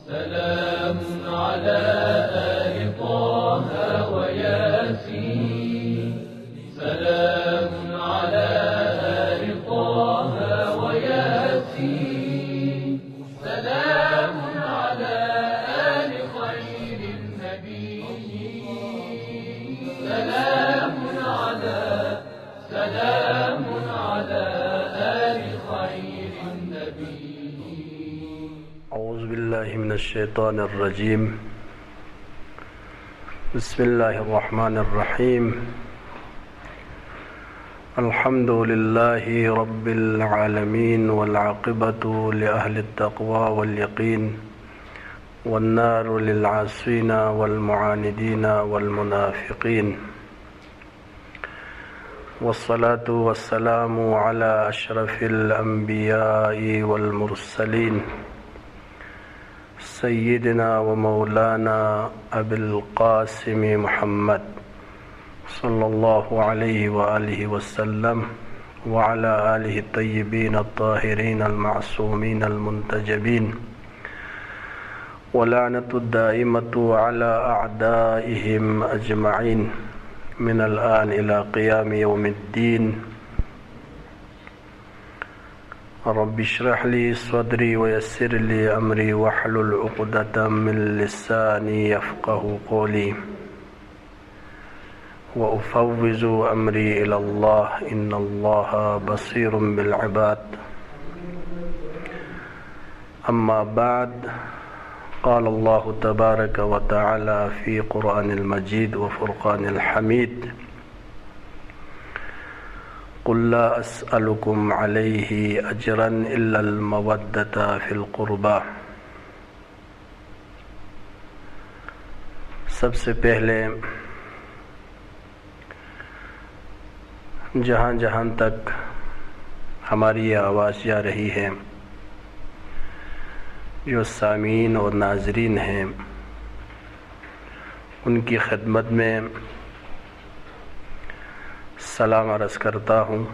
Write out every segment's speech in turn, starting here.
سلام على آل طه وياسين سلام على آل طه وياسين سلام على آل خير النبي سلام على آل خير النبي. أعوذ بالله من الشيطان الرجيم. بسم الله الرحمن الرحيم. الحمد لله رب العالمين والعاقبة لأهل التقوى واليقين والنار للعاصين والمعاندين والمنافقين والصلاة والسلام على أشرف الأنبياء والمرسلين سيدنا ومولانا أبي القاسم محمد صلى الله عليه وآله وسلم وعلى آله الطيبين الطاهرين المعصومين المنتجبين ولعنة الدائمة على أعدائهم أجمعين من الآن إلى قيام يوم الدين. رب اشرح لي صدري ويسر لي أمري واحلل عقدة من لساني يفقه قولي وأفوض أمري إلى الله إن الله بصير بالعباد. أما بعد، قال الله تبارك وتعالى في قرآن المجيد وفرقان الحميد: قل لا أسألكم عليه أجرا إلا المودة في القربى. سب سے پہلے جہاں جہاں تک ہماری یہ آواز جا رہی ہے، جو سامعین اور ناظرین ہیں، ان کی خدمت میں سلام عرض کرتا ہوں،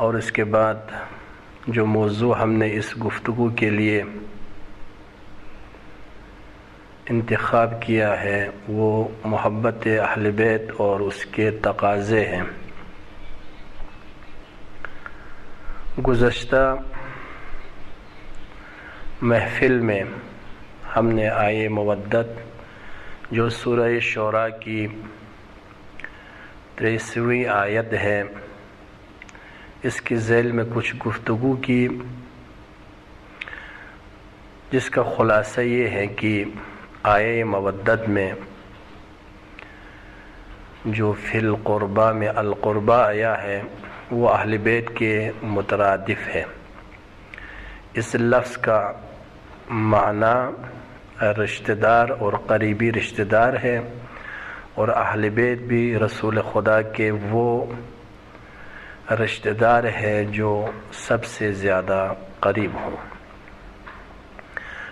اور اس کے بعد جو موضوع ہم نے اس گفتگو کے لیے انتخاب کیا ہے وہ محبت اہل بیت اور اس کے تقاضے ہیں۔ گزشتہ محفل میں ہم نے آیے مودت جو سورہ شعراء کی 23ویں آیت ہے، اس کی ذیل میں کچھ گفتگو کی، جس کا خلاصہ یہ ہے کہ آیے مودت میں جو فی القربہ میں القربہ آیا ہے وہ اہل بیت کے مترادف ہے۔ اس لفظ کا معنی رشتہ دار اور قریبی رشتہ دار ہے، اور اہل بیت بھی رسول خدا کے وہ رشتہ دار ہے جو سب سے زیادہ قریب ہوں۔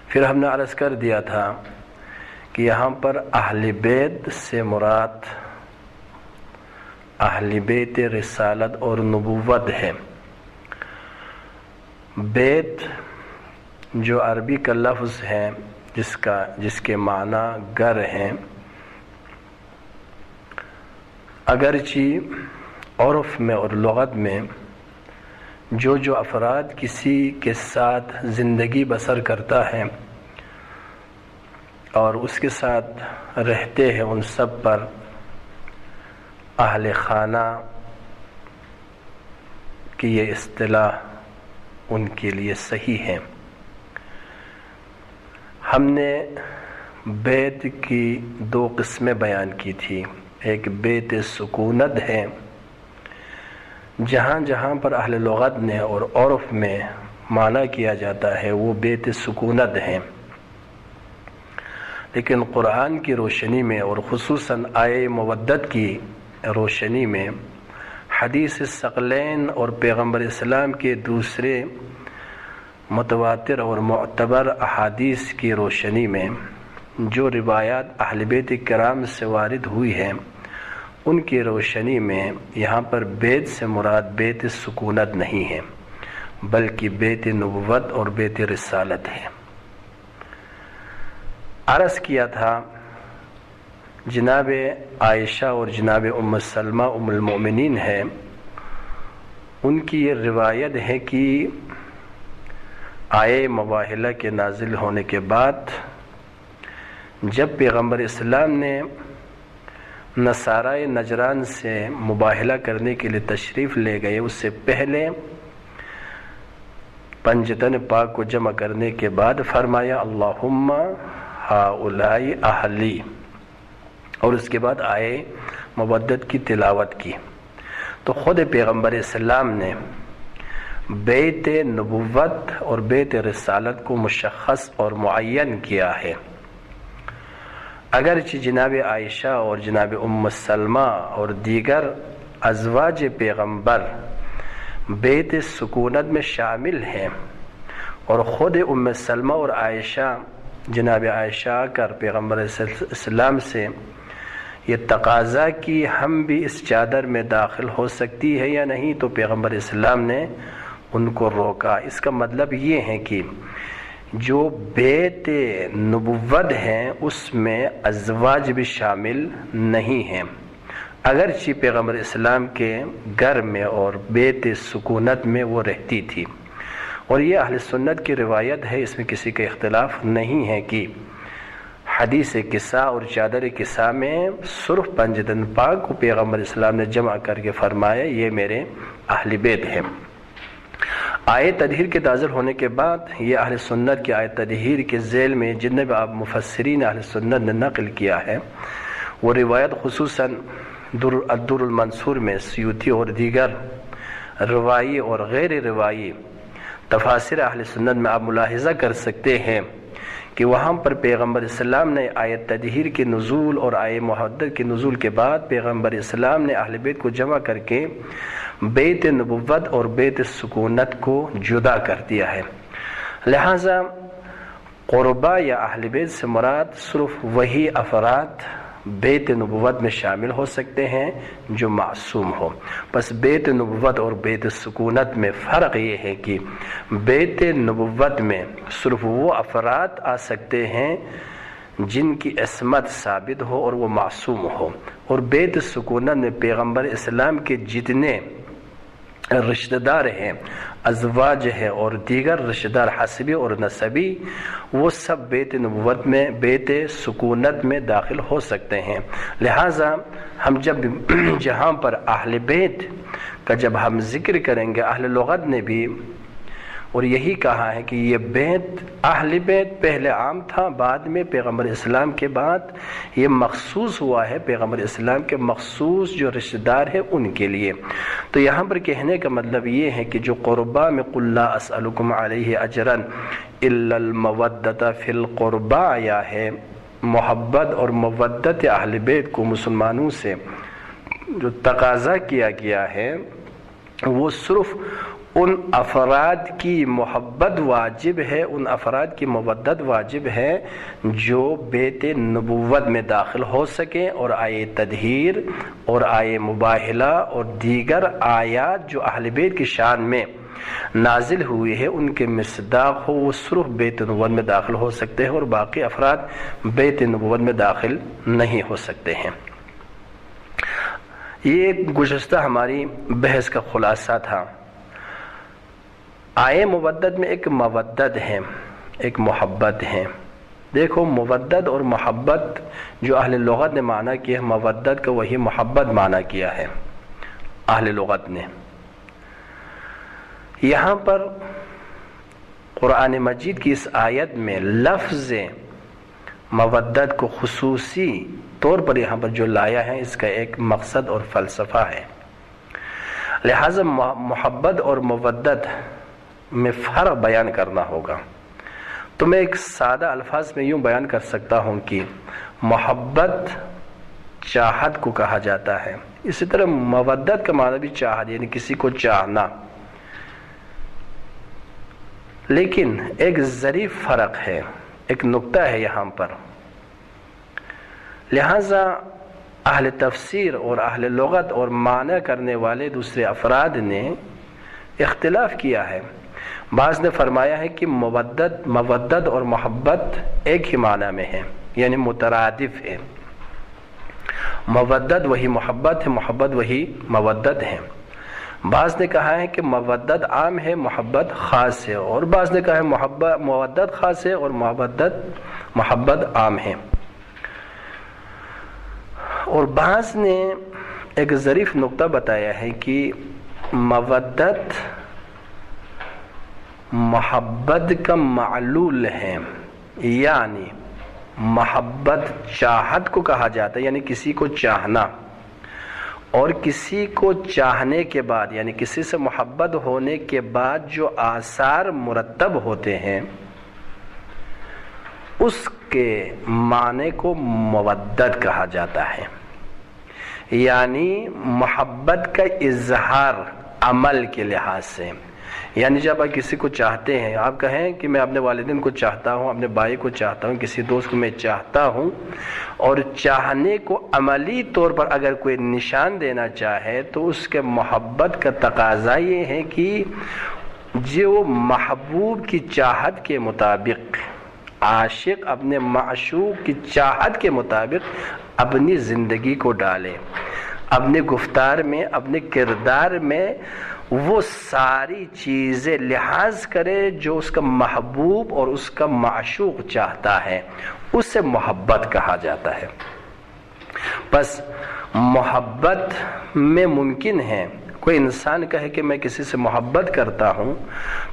پھر ہم نے عرض کر دیا تھا کہ یہاں پر اہل بیت سے مراد اہل بیت رسالت اور نبوت ہے۔ بیت جو عربی کا لفظ ہے جس کے معنی گھر ہیں، اگرچہ عرف میں اور لغت میں جو افراد کسی کے ساتھ زندگی بسر کرتا ہے اور اس کے ساتھ رہتے ہیں، ان سب پر اہل خانہ کی یہ اصطلاح ان کے لیے صحیح ہے۔ ہم نے بیت کی دو قسمیں بیان کی تھی، ایک بیت سکونت ہے، جہاں جہاں پر اہل لغت نے اور عرف میں معنی کیا جاتا ہے وہ بیت سکونت ہیں، لیکن قرآن کی روشنی میں اور خصوصاً آیے مودت کی روشنی میں، حدیث ثقلین اور پیغمبر اسلام کے دوسرے متواتر اور معتبر احادیث کی روشنی میں جو روایات اہل بیت کرام سے وارد ہوئی ہیں، ان کی روشنی میں یہاں پر بیت سے مراد بیت سکونت نہیں ہے، بلکہ بیت نبوت اور بیت رسالت ہے۔ عرض کیا تھا جناب عائشہ اور جناب ام سلمہ ام المؤمنین ہے، ان کی یہ روایت ہے کہ آیے مباہلہ کے نازل ہونے کے بعد جب پیغمبر اسلام نے نصارائے نجران سے مباہلہ کرنے کے لیے تشریف لے گئے، اس سے پہلے پنجتن پاک کو جمع کرنے کے بعد فرمایا اللہم ہؤلاء اہلی، اور اس کے بعد آئے مودت کی تلاوت کی۔ تو خود پیغمبر اسلام نے بیت نبوت اور بیت رسالت کو مشخص اور معین کیا ہے، اگرچہ جناب عائشہ اور جناب ام سلمہ اور دیگر ازواج پیغمبر بیت سکونت میں شامل ہیں، اور خود ام سلمہ اور عائشہ جناب عائشہ آ کر پیغمبر اسلام سے یہ تقاضا کہ ہم بھی اس چادر میں داخل ہو سکتی ہے یا نہیں، تو پیغمبر اسلام نے ان کو روکا۔ اس کا مطلب یہ ہے کہ جو بیت نبوت ہیں اس میں ازواج بھی شامل نہیں ہیں، اگرچہ پیغمبر اسلام کے گھر میں اور بیت سکونت میں وہ رہتی تھی، اور یہ اہل سنت کی روایت ہے، اس میں کسی کا اختلاف نہیں ہے کہ حدیث کساء اور چادر کساء میں صرف پنجتن پاک کو پیغمبر اسلام نے جمع کر کے فرمایا یہ میرے اہل بیت ہیں۔ آیت تطہیر کے نازل ہونے کے بعد یہ اہل سنت کی آیت تطہیر کے ذیل میں جتنے بھی آپ مفسرین اہل سنت نے نقل کیا ہے، وہ روایت خصوصاً الدر المنصور میں سیوطی اور دیگر روایی اور غیر روایی تفاسیر اہل سنت میں آپ ملاحظہ کر سکتے ہیں کہ وہاں پر پیغمبر اسلام نے آیت تطہیر کے نزول اور آیت مودت کے نزول کے بعد پیغمبر اسلام نے اہل بیت کو جمع کر کے بیت نبوت اور بیت سکونت کو جدا کر دیا ہے۔ لہذا قربا یا اہل بیت سے مراد صرف وہی افراد بیت نبوت میں شامل ہو سکتے ہیں جو معصوم ہو۔ بس بیت نبوت اور بیت سکونت میں فرق یہ ہے کہ بیت نبوت میں صرف وہ افراد آ سکتے ہیں جن کی عصمت ثابت ہو اور وہ معصوم ہو، اور بیت سکونت میں پیغمبر اسلام کے جتنے رشتہ دار ہیں، ازواج ہیں اور دیگر رشتہ دار حسبی اور نسبی، وہ سب بیت نبوت میں بیت سکونت میں داخل ہو سکتے ہیں۔ لہٰذا ہم جب جہاں پر اہل بیت کا جب ہم ذکر کریں گے، اہل لغت نے بھی اور یہی کہا ہے کہ یہ بیت اہل بیت پہلے عام تھا، بعد میں پیغمبر اسلام کے بعد یہ مخصوص ہوا ہے پیغمبر اسلام کے مخصوص جو رشتہ دار ہیں ان کے لیے۔ تو یہاں پر کہنے کا مطلب یہ ہے کہ جو قربا میں قل لا اسألکم علیہ اجرا الا المودۃ فی القربا آیا ہے، محبت اور مودت اہل بیت کو مسلمانوں سے جو تقاضا کیا گیا ہے وہ صرف ان افراد کی محبت واجب ہے، ان افراد کی مودت واجب ہے جو بیت نبوت میں داخل ہو سکیں، اور آیے تطہیر اور آیے مباہلہ اور دیگر آیات جو اہل بیت کی شان میں نازل ہوئی ہے ان کے مصداق ہو، وہ صرف بیت نبوت میں داخل ہو سکتے ہیں، اور باقی افراد بیت نبوت میں داخل نہیں ہو سکتے ہیں۔ یہ گزشتہ ہماری بحث کا خلاصہ تھا۔ آئے مودت میں ایک مودت ہے، ایک محبت ہے۔ دیکھو مودت اور محبت جو اہل لغت نے معنی کیا ہے، مودت کا وہی محبت معنی کیا ہے اہل لغت نے۔ یہاں پر قرآن مجید کی اس آیت میں لفظ مودت کو خصوصی طور پر یہاں پر جو لایا ہے، اس کا ایک مقصد اور فلسفہ ہے۔ لہذا محبت اور مودت میں فرق بیان کرنا ہوگا، تو میں ایک سادہ الفاظ میں یوں بیان کر سکتا ہوں کہ محبت چاہت کو کہا جاتا ہے، اسی طرح مودت کا معنی بھی چاہت، یعنی کسی کو چاہنا۔ لیکن ایک ظریف فرق ہے، ایک نقطہ ہے یہاں پر، لہذا اہل تفسیر اور اہل لغت اور معنی کرنے والے دوسرے افراد نے اختلاف کیا ہے بعض نے فرمایا ہے کہ مودت اور محبت ایک ہی معنی میں ہے، یعنی مترادف ہے، مودت وہی محبت ہے، محبت وہی مودت ہے۔ بعض نے کہا ہے کہ مودت عام ہے، محبت خاص ہے، اور بعض نے کہا ہے مودت خاص ہے اور محبت عام ہے۔ اور بعض نے ایک ظریف نقطہ بتایا ہے کہ مودت محبت کا معلول ہے، یعنی محبت چاہت کو کہا جاتا ہے، یعنی کسی کو چاہنا، اور کسی کو چاہنے کے بعد یعنی کسی سے محبت ہونے کے بعد جو آثار مرتب ہوتے ہیں اس کے معنی کو مودت کہا جاتا ہے، یعنی محبت کا اظہار عمل کے لحاظ سے۔ یعنی جب آپ کسی کو چاہتے ہیں، آپ کہیں کہ میں اپنے والدین کو چاہتا ہوں، اپنے بھائی کو چاہتا ہوں، کسی دوست کو میں چاہتا ہوں، اور چاہنے کو عملی طور پر اگر کوئی نشان دینا چاہے تو اس کے محبت کا تقاضا یہ ہے کہ جو محبوب کی چاہت کے مطابق، عاشق اپنے معشوق کی چاہت کے مطابق اپنی زندگی کو ڈالے، اپنے گفتار میں، اپنے کردار میں وہ ساری چیزیں لحاظ کرے جو اس کا محبوب اور اس کا معشوق چاہتا ہے، اسے محبت کہا جاتا ہے۔ بس محبت میں ممکن ہے کوئی انسان کہے کہ میں کسی سے محبت کرتا ہوں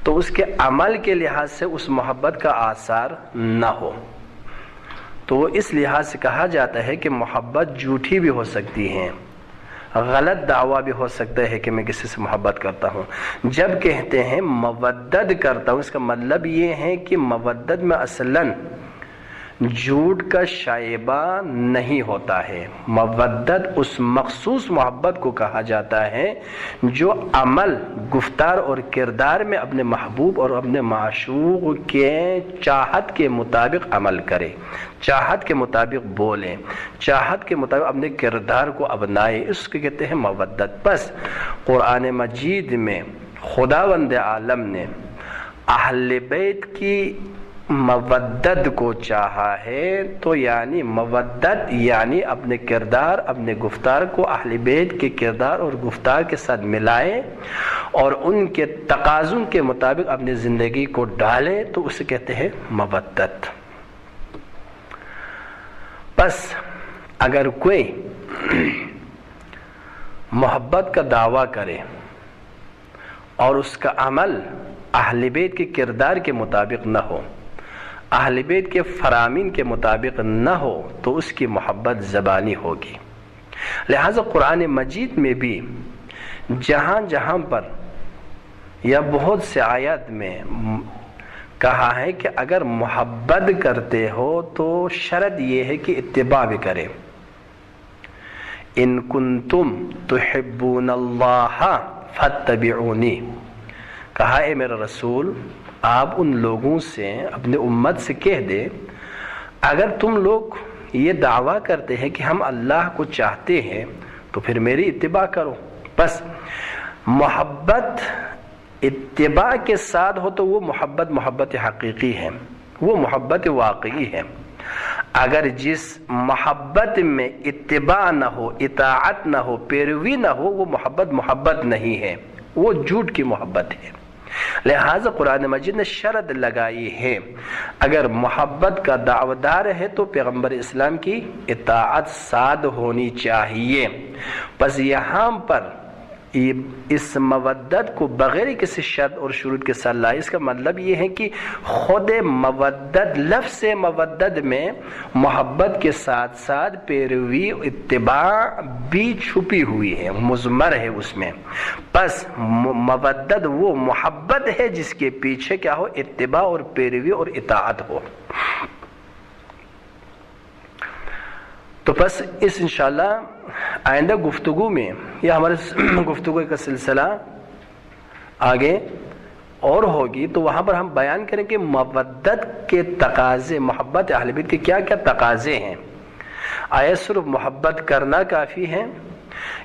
تو اس کے عمل کے لحاظ سے اس محبت کا آثار نہ ہو، تو اس لحاظ سے کہا جاتا ہے کہ محبت جھوٹی بھی ہو سکتی ہے، غلط دعویٰ بھی ہو سکتا ہے کہ میں کسی سے محبت کرتا ہوں۔ جب کہتے ہیں مودت کرتا ہوں، اس کا مطلب یہ ہے کہ مودت میں اصلاً جھوٹ کا شائبہ نہیں ہوتا ہے۔ مودت اس مخصوص محبت کو کہا جاتا ہے جو عمل، گفتار اور کردار میں اپنے محبوب اور اپنے معشوق کے چاہت کے مطابق عمل کرے، چاہت کے مطابق بولے، چاہت کے مطابق اپنے کردار کو اپنائے، اس کو کہتے ہیں مودت۔ بس قرآن مجید میں خداوند عالم نے اہل بیت کی مودت کو چاہا ہے، تو یعنی مودت یعنی اپنے کردار، اپنے گفتار کو اہل بیت کے کردار اور گفتار کے ساتھ ملائے اور ان کے تقاضوں کے مطابق اپنی زندگی کو ڈالے، تو اسے کہتے ہیں مودت۔ بس اگر کوئی محبت کا دعویٰ کرے اور اس کا عمل اہل بیت کے کردار کے مطابق نہ ہو، اہل بیت کے فرامین کے مطابق نہ ہو، تو اس کی محبت زبانی ہوگی۔ لہذا قرآن مجید میں بھی جہاں جہاں پر یا بہت سے آیات میں کہا ہے کہ اگر محبت کرتے ہو تو شرط یہ ہے کہ اتباع بھی کرے۔ ان کنتم تحبون اللہ فاتبعونی، کہا اے میرا رسول آپ ان لوگوں سے، اپنے امت سے کہہ دے اگر تم لوگ یہ دعویٰ کرتے ہیں کہ ہم اللہ کو چاہتے ہیں تو پھر میری اتباع کرو۔ بس محبت اتباع کے ساتھ ہو تو وہ محبت حقیقی ہے، وہ محبت واقعی ہے۔ اگر جس محبت میں اتباع نہ ہو، اطاعت نہ ہو، پیروی نہ ہو، وہ محبت نہیں ہے، وہ جھوٹ کی محبت ہے۔ لہذا قرآن مجید نے شرط لگائی ہے اگر محبت کا دعویدار ہے تو پیغمبر اسلام کی اطاعت ساتھ ہونی چاہیے۔ بس یہاں پر اس مودت کو بغیر کسی شرط اور شروط کے ساتھ لائے، اس کا مطلب یہ ہے کہ خود مودت، لفظ مودت میں محبت کے ساتھ ساتھ پیروی، اتباع بھی چھپی ہوئی ہے، مضمر ہے اس میں۔ بس مودت وہ محبت ہے جس کے پیچھے کیا ہو؟ اتباع اور پیروی اور اطاعت ہو۔ تو بس اس انشاءاللہ آئندہ گفتگو میں، یا ہمارے گفتگو کا سلسلہ آگے اور ہوگی، تو وہاں پر ہم بیان کریں کہ مودت کے تقاضے، محبت اہل بیت کے کیا کیا تقاضے ہیں۔ آیا صرف محبت کرنا کافی ہے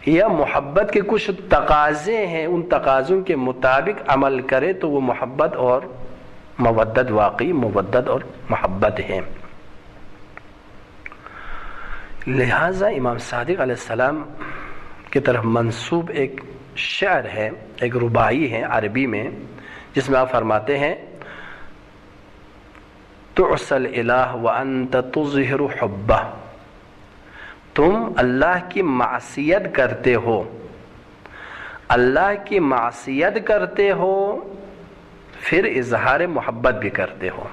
یا محبت کے کچھ تقاضے ہیں، ان تقاضوں کے مطابق عمل کرے تو وہ محبت اور مودت، واقعی مودت اور محبت ہے۔ لہذا امام صادق علیہ السلام کی طرف منسوب ایک شعر ہے، ایک رباعی ہے عربی میں، جس میں آپ فرماتے ہیں تعصى الالہ وانت تظہر حبہ، تم اللہ کی معصیت کرتے ہو، اللہ کی معصیت کرتے ہو پھر اظہار محبت بھی کرتے ہو،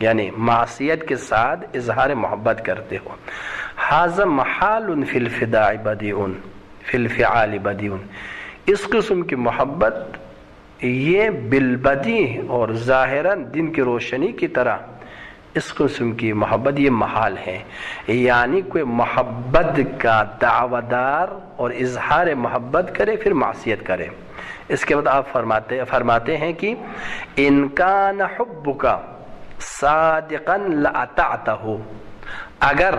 یعنی معصیت کے ساتھ اظہار محبت کرتے ہو۔ ھذا محال فی الفداء بدیع فی الفعال بدیع، اس قسم کی محبت یہ بالبدیع اور ظاہراً دن کی روشنی کی طرح اس قسم کی محبت یہ محال ہے، یعنی کوئی محبت کا دعویدار اور اظہار محبت کرے پھر معصیت کرے۔ اس کے بعد آپ فرماتے ہیں کہ ان کان حبک صادقا لاطعتہ، اگر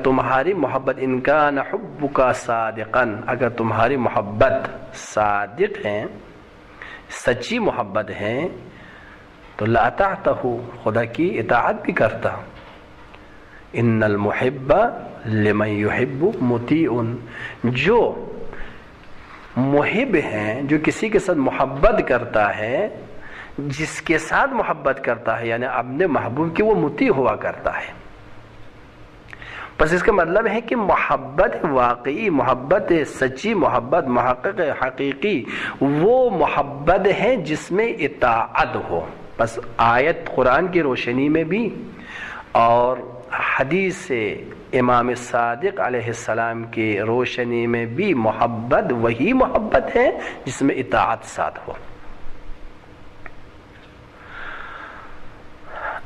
تمہاری محبت ان کان حبک صادقا، اگر تمہاری محبت صادق ہے، سچی محبت ہے، تو لاطعتہ، خدا کی اطاعت بھی کرتا۔ ان المحب لمن یحب مطیع، جو محب ہیں، جو کسی کے ساتھ محبت کرتا ہے، جس کے ساتھ محبت کرتا ہے یعنی اپنے محبوب کی، وہ مطیع ہوا کرتا ہے۔ بس اس کا مطلب ہے کہ محبت واقعی، محبت سچی، محبت محقق حقیقی، وہ محبت ہے جس میں اطاعت ہو۔ بس آیت قرآن کی روشنی میں بھی اور حدیث امام صادق علیہ السلام کی روشنی میں بھی محبت وہی محبت ہے جس میں اطاعت ساتھ ہو۔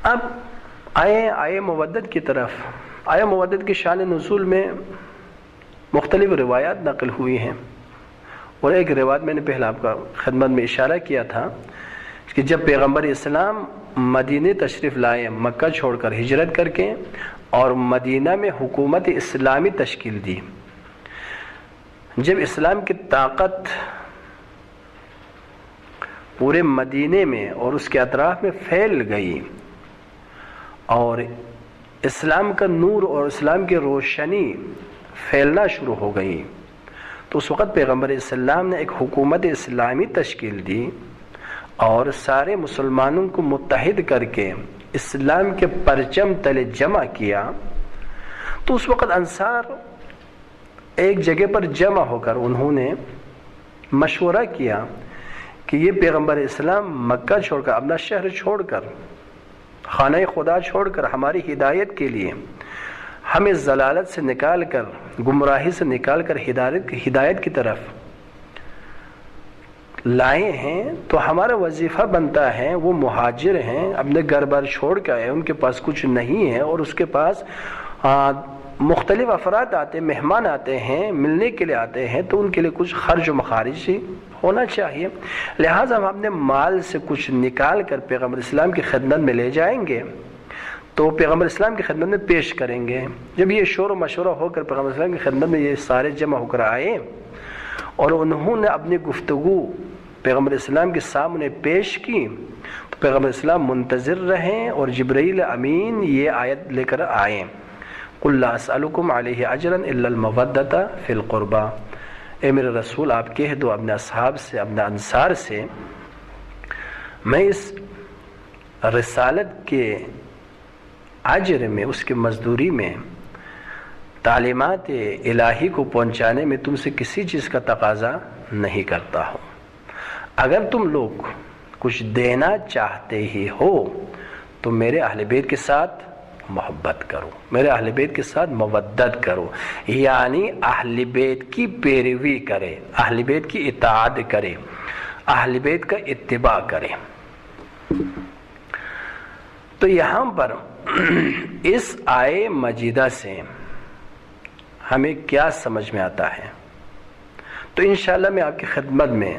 اب آئے مودت کی طرف۔ آئے مودت کی شان نزول میں مختلف روایات نقل ہوئی ہیں، اور ایک روایت میں نے پہلے آپ کا خدمت میں اشارہ کیا تھا کہ جب پیغمبر اسلام مدینہ تشریف لائے، مکہ چھوڑ کر ہجرت کر کے، اور مدینہ میں حکومت اسلامی تشکیل دی، جب اسلام کی طاقت پورے مدینے میں اور اس کے اطراف میں پھیل گئی، اور اسلام کا نور اور اسلام کی روشنی پھیلنا شروع ہو گئی، تو اس وقت پیغمبر اسلام نے ایک حکومت اسلامی تشکیل دی اور سارے مسلمانوں کو متحد کر کے اسلام کے پرچم تلے جمع کیا۔ تو اس وقت انصار ایک جگہ پر جمع ہو کر انہوں نے مشورہ کیا کہ یہ پیغمبر اسلام مکہ چھوڑ کر، اپنا شہر چھوڑ کر، خانہ خدا چھوڑ کر ہماری ہدایت کے لیے، ہمیں ضلالت سے نکال کر، گمراہی سے نکال کر ہدایت کی طرف لائے ہیں، تو ہمارا وظیفہ بنتا ہے، وہ مہاجر ہیں، اپنے گھر بار چھوڑ کے آئے، ان کے پاس کچھ نہیں ہے، اور اس کے پاس مختلف افراد آتے ہیں، مہمان آتے ہیں، ملنے کے لیے آتے ہیں، تو ان کے لیے کچھ خرچ و مخارج ہونا چاہیے، لہٰذا ہم اپنے مال سے کچھ نکال کر پیغمبر اسلام کی خدمت میں لے جائیں گے، تو پیغمبر اسلام کی خدمت میں پیش کریں گے۔ جب یہ شور و مشورہ ہو کر پیغمبر اسلام کی خدمت میں یہ سارے جمع ہو کر آئے، اور انہوں نے اپنی گفتگو پیغمبر اسلام کے سامنے پیش کی، تو پیغمبر اسلام منتظر رہیں، اور جبرائیل امین یہ آیت لے کر آئے، قُلْ لَا أَسْأَلُكُمْ عَلَيْهِ أَجْرًا إِلَّا الْمَوَدَّةَ فِي الْقُرْبَى، اے میرے رسول آپ کہہ دو اپنے اصحاب سے، اپنے انصار سے، میں اس رسالت کے اجر میں، اس کی مزدوری میں، تعلیمات الہی کو پہنچانے میں تم سے کسی چیز کا تقاضا نہیں کرتا ہوں۔ اگر تم لوگ کچھ دینا چاہتے ہی ہو تو میرے اہل بیت کے ساتھ محبت کرو، میرے اہل بیت کے ساتھ مودت کرو، یعنی اہل بیت کی پیروی کرے، اہل بیت کی اطاعت کرے، اہل بیت کا اتباع کرے۔ تو یہاں پر اس آیے مجیدہ سے ہمیں کیا سمجھ میں آتا ہے؟ تو انشاءاللہ میں آپ کی خدمت میں،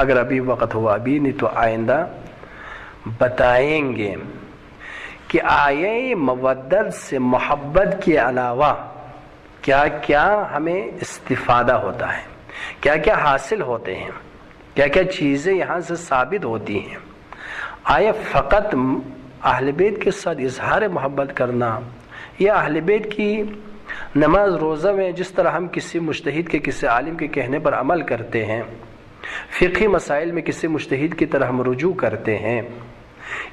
اگر ابھی وقت ہوا، ابھی نہیں تو آئندہ بتائیں گے کہ آیے مودت سے محبت کے علاوہ کیا کیا ہمیں استفادہ ہوتا ہے، کیا کیا حاصل ہوتے ہیں، کیا کیا چیزیں یہاں سے ثابت ہوتی ہیں۔ آیا فقط اہل بیت کے ساتھ اظہار محبت کرنا یا اہل بیت کی نماز روزہ میں جس طرح ہم کسی مجتہد کے کسی عالم کے کہنے پر عمل کرتے ہیں، فقہی مسائل میں کسی مجتہد کی طرح ہم رجوع کرتے ہیں،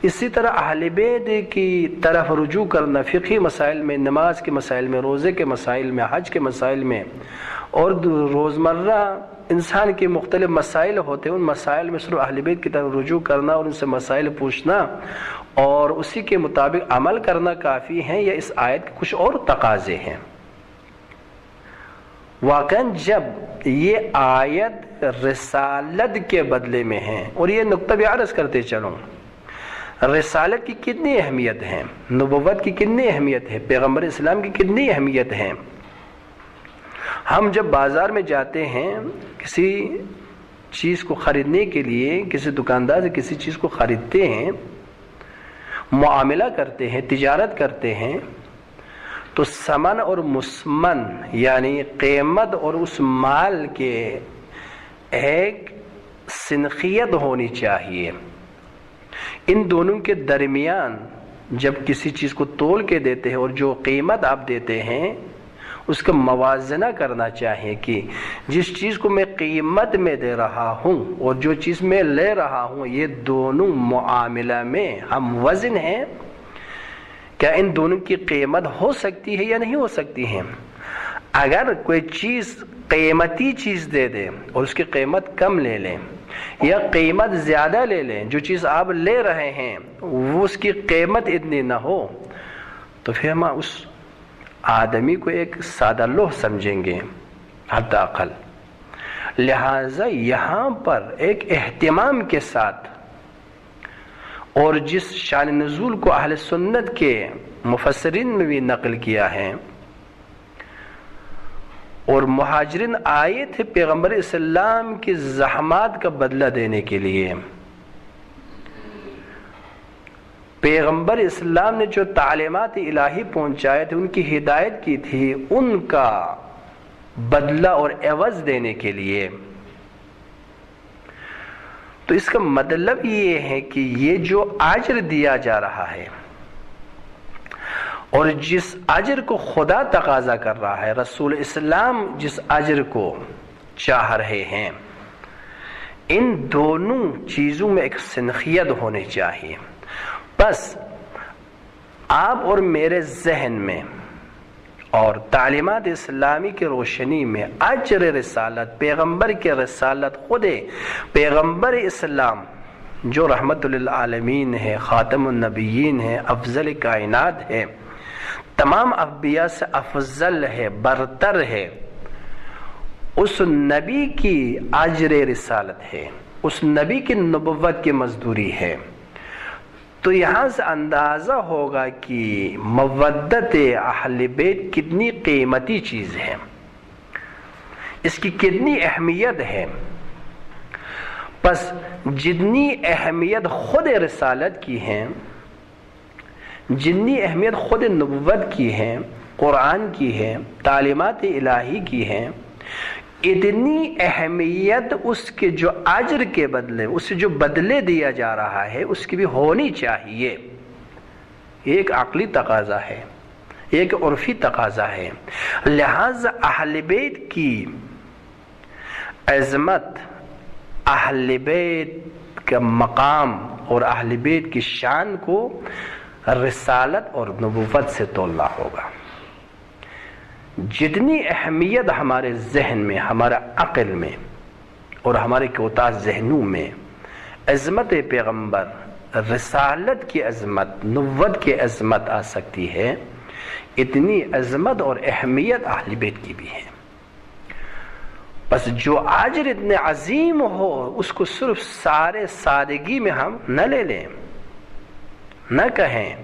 اسی طرح اہل بیت کی طرف رجوع کرنا فقہی مسائل میں، نماز کے مسائل میں، روزے کے مسائل میں، حج کے مسائل میں، اور روزمرہ انسان کے مختلف مسائل ہوتے ہیں، ان مسائل میں صرف اہل بیت کی طرف رجوع کرنا اور ان سے مسائل پوچھنا اور اسی کے مطابق عمل کرنا کافی ہیں، یا اس آیت کے کچھ اور تقاضے ہیں؟ واقعاً جب یہ آیت رسالت کے بدلے میں ہے، اور یہ نقطہ بھی عرض کرتے چلوں، رسالت کی کتنی اہمیت ہے، نبوت کی کتنی اہمیت ہے، پیغمبر اسلام کی کتنی اہمیت ہے۔ ہم جب بازار میں جاتے ہیں کسی چیز کو خریدنے کے لیے، کسی دکاندار سے کسی چیز کو خریدتے ہیں، معاملہ کرتے ہیں، تجارت کرتے ہیں، تو ثمن اور مسمن یعنی قیمت اور اس مال کے ایک سنخیت ہونی چاہیے۔ ان دونوں کے درمیان جب کسی چیز کو تول کے دیتے ہیں اور جو قیمت آپ دیتے ہیں اس کا موازنہ کرنا چاہیے کہ جس چیز کو میں قیمت میں دے رہا ہوں اور جو چیز میں لے رہا ہوں یہ دونوں معاملہ میں ہم وزن ہیں، کیا ان دونوں کی قیمت ہو سکتی ہے یا نہیں ہو سکتی ہے؟ اگر کوئی چیز قیمتی چیز دے دے اور اس کی قیمت کم لے لیں، یا قیمت زیادہ لے لیں، جو چیز آپ لے رہے ہیں وہ اس کی قیمت اتنی نہ ہو، تو پھر ہم اس آدمی کو ایک سادہ لوح سمجھیں گے حتی اقل۔ لہٰذا یہاں پر ایک اہتمام کے ساتھ، اور جس شان نزول کو اہل سنت کے مفسرین میں بھی نقل کیا ہے، اور مہاجرین آئے تھے پیغمبر اسلام کی زحمات کا بدلہ دینے کے لیے، پیغمبر اسلام نے جو تعلیمات الہی پہنچائے تھے، ان کی ہدایت کی تھی، ان کا بدلہ اور عوض دینے کے لیے۔ تو اس کا مطلب یہ ہے کہ یہ جو اجر دیا جا رہا ہے اور جس اجر کو خدا تقاضا کر رہا ہے، رسول اسلام جس اجر کو چاہ رہے ہیں، ان دونوں چیزوں میں ایک سنخیت ہونی چاہیے۔ بس آپ اور میرے ذہن میں اور تعلیمات اسلامی کی روشنی میں اجر رسالت، پیغمبر کی رسالت، خود پیغمبر اسلام جو رحمت للعالمین ہے، خاتم النبیین ہے، افضل کائنات ہے، تمام انبیاء سے افضل ہے، برتر ہے، اس نبی کی اجر رسالت ہے، اس نبی کی نبوت کی مزدوری ہے۔ تو یہاں سے اندازہ ہوگا کہ مودت اہل بیت کتنی قیمتی چیز ہے، اس کی کتنی اہمیت ہے۔ پس جتنی اہمیت خود رسالت کی ہے، جتنی اہمیت خود نبوت کی ہے، قرآن کی ہے، تعلیمات الہی کی ہے، اتنی اہمیت اس کے جو اجر کے بدلے، اس سے جو بدلے دیا جا رہا ہے اس کی بھی ہونی چاہیے۔ ایک عقلی تقاضا ہے، ایک عرفی تقاضا ہے۔ لہذا اہل بیت کی عظمت، اہل بیت کا مقام اور اہل بیت کی شان کو رسالت اور نبوت سے تولنا ہوگا۔ جتنی اہمیت ہمارے ذہن میں، ہمارے عقل میں اور ہمارے کوتاہ ذہنوں میں عظمت پیغمبر، رسالت کی عظمت، نبوت کی عظمت آ سکتی ہے، اتنی عظمت اور اہمیت اہل بیت کی بھی ہے۔ بس جو اجر اتنے عظیم ہو اس کو صرف سارے سادگی میں ہم نہ لے لیں، نہ کہیں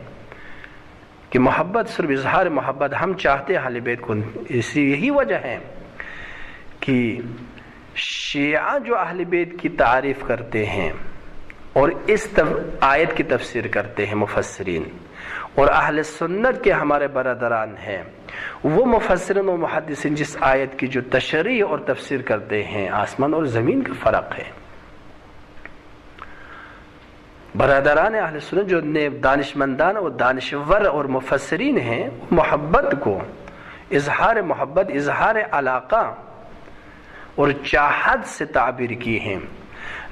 کہ محبت صرف اظہار محبت ہم چاہتے ہیں اہل بیت کو۔ اسی یہی وجہ ہے کہ شیعہ جو اہل بیت کی تعریف کرتے ہیں اور اس آیت کی تفسیر کرتے ہیں مفسرین، اور اہل سنت کے ہمارے برادران ہیں وہ مفسرین و محدثین جس آیت کی جو تشریح اور تفسیر کرتے ہیں آسمان اور زمین کا فرق ہے. برادران اہل سنت جو دانشمندان اور دانشور اور مفسرین ہیں محبت کو اظہار محبت اظہار علاقہ اور چاہت سے تعبیر کی ہیں.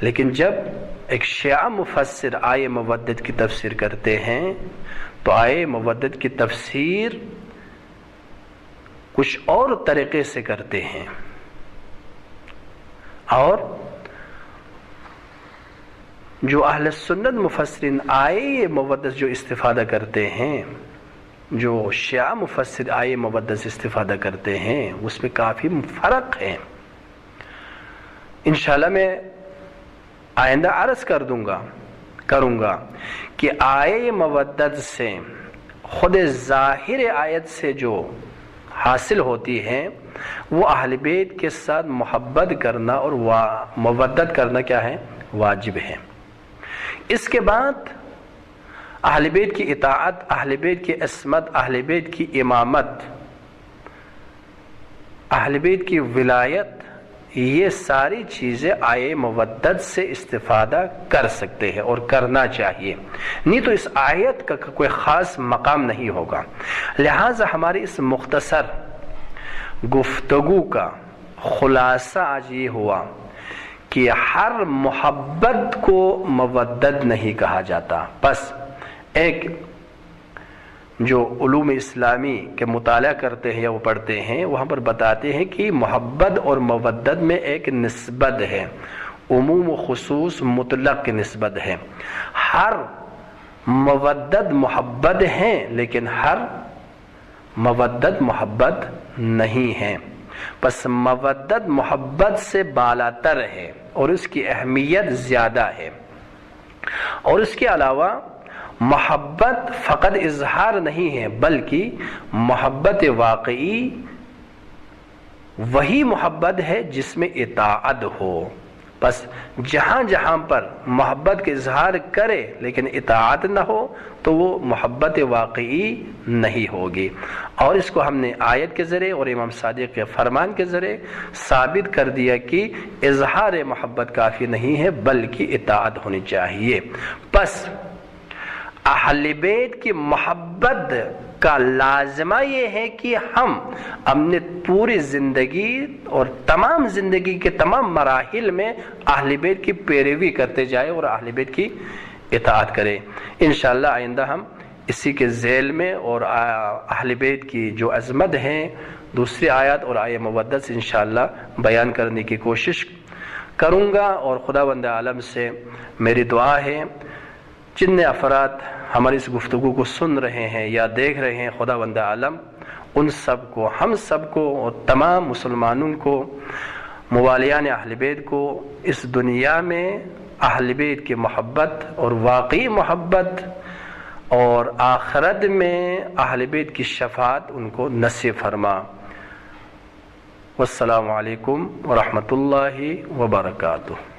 لیکن جب ایک شیعہ مفسر آیے مودت کی تفسیر کرتے ہیں تو آیے مودت کی تفسیر کچھ اور طریقے سے کرتے ہیں اور جو اہل سنت مفسرین آیے مودت جو استفادہ کرتے ہیں جو شیعہ مفسر آیے مودت سے استفادہ کرتے ہیں اس میں کافی فرق ہے. انشاءاللہ میں آئندہ عرض کروں گا کہ آیے مودت سے خود ظاہر آیت سے جو حاصل ہوتی ہے وہ اہل بیت کے ساتھ محبت کرنا اور مودت کرنا کیا ہے؟ واجب ہے. اس کے بعد اہل بیت کی اطاعت، اہل بیت کی عصمت، اہل بیت کی امامت، اہل بیت کی ولایت، یہ ساری چیزیں آیے مودت سے استفادہ کر سکتے ہیں اور کرنا چاہیے، نہیں تو اس آیت کا کوئی خاص مقام نہیں ہوگا. لہٰذا ہماری اس مختصر گفتگو کا خلاصہ آج یہ ہوا کہ ہر محبت کو مودت نہیں کہا جاتا. بس ایک جو علوم اسلامی کے مطالعہ کرتے ہیں یا وہ پڑھتے ہیں وہاں پر بتاتے ہیں کہ محبت اور مودت میں ایک نسبت ہے، عموم و خصوص مطلق کی نسبت ہے. ہر مودت محبت ہے لیکن ہر مودت محبت نہیں ہے. پس مودت محبت سے بالاتر ہے اور اس کی اہمیت زیادہ ہے. اور اس کے علاوہ محبت فقط اظہار نہیں ہے بلکہ محبت واقعی وہی محبت ہے جس میں اطاعت ہو. بس جہاں جہاں پر محبت کے اظہار کرے لیکن اطاعت نہ ہو تو وہ محبت واقعی نہیں ہوگی. اور اس کو ہم نے آیت کے ذریعے اور امام صادق کے فرمان کے ذریعے ثابت کر دیا کہ اظہار محبت کافی نہیں ہے بلکہ اطاعت ہونی چاہیے. بس اہل بیت کی محبت کا لازمہ یہ ہے کہ ہم اپنے پوری زندگی اور تمام زندگی کے تمام مراحل میں اہل بیت کی پیروی کرتے جائیں اور اہل بیت کی اطاعت کریں. انشاءاللہ آئندہ ہم اسی کے ذیل میں اور اہل بیت کی جو عظمت ہیں دوسری آیات اور آیہ مودت سے انشاءاللہ بیان کرنے کی کوشش کروں گا. اور خداوند عالم سے میری دعا ہے جن افراد ہماری اس گفتگو کو سن رہے ہیں یا دیکھ رہے ہیں خداوند عالم ان سب کو، ہم سب کو اور تمام مسلمانوں کو، موالیان اہل بیت کو اس دنیا میں اہل بیت کی محبت اور واقعی محبت اور آخرت میں اہل بیت کی شفاعت ان کو نصیب فرما. والسلام علیکم ورحمۃ اللہ وبرکاتہ.